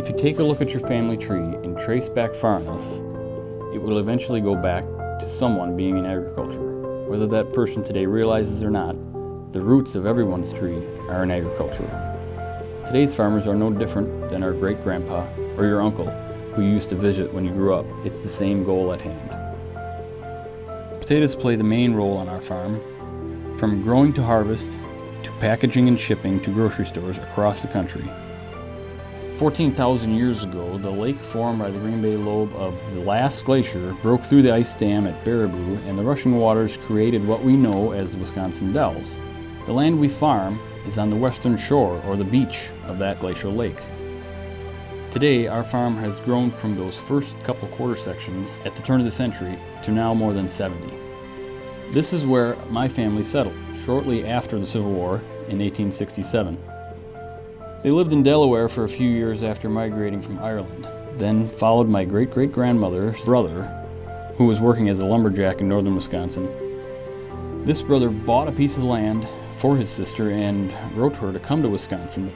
If you take a look at your family tree and trace back far enough, it will eventually go back to someone being in agriculture. Whether that person today realizes or not, the roots of everyone's tree are in agriculture. Today's farmers are no different than our great-grandpa or your uncle who you used to visit when you grew up. It's the same goal at hand. Potatoes play the main role on our farm, from growing to harvest, to packaging and shipping to grocery stores across the country. 14,000 years ago, the lake formed by the Green Bay lobe of the last glacier broke through the ice dam at Baraboo, and the rushing waters created what we know as Wisconsin Dells. The land we farm is on the western shore, or the beach, of that glacial lake. Today, our farm has grown from those first couple quarter sections at the turn of the century to now more than 70. This is where my family settled shortly after the Civil War in 1867. They lived in Delaware for a few years after migrating from Ireland, then followed my great-great-grandmother's brother, who was working as a lumberjack in northern Wisconsin. This brother bought a piece of land for his sister and wrote her to come to Wisconsin.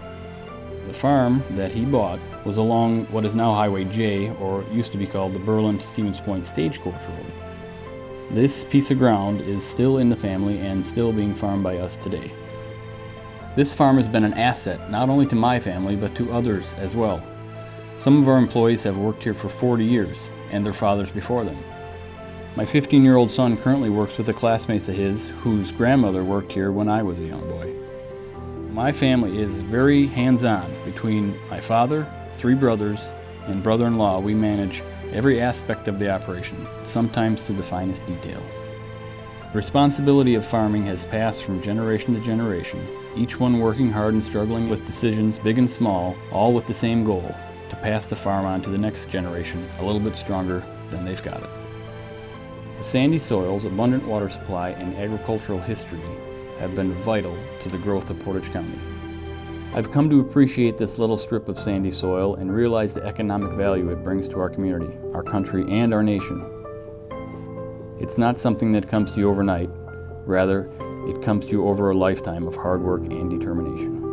The farm that he bought was along what is now Highway J, or used to be called the Berlin to Stevens Point Stagecoach Road. This piece of ground is still in the family and still being farmed by us today. This farm has been an asset not only to my family but to others as well. Some of our employees have worked here for 40 years and their fathers before them. My 15-year-old son currently works with a classmate of his whose grandmother worked here when I was a young boy. My family is very hands-on. Between my father, 3 brothers, and brother-in-law, we manage every aspect of the operation, sometimes to the finest detail. The responsibility of farming has passed from generation to generation, each one working hard and struggling with decisions big and small, all with the same goal, to pass the farm on to the next generation a little bit stronger than they've got it. The sandy soils, abundant water supply, and agricultural history have been vital to the growth of Portage County. I've come to appreciate this little strip of sandy soil and realize the economic value it brings to our community, our country, and our nation. It's not something that comes to you overnight. Rather, it comes to you over a lifetime of hard work and determination.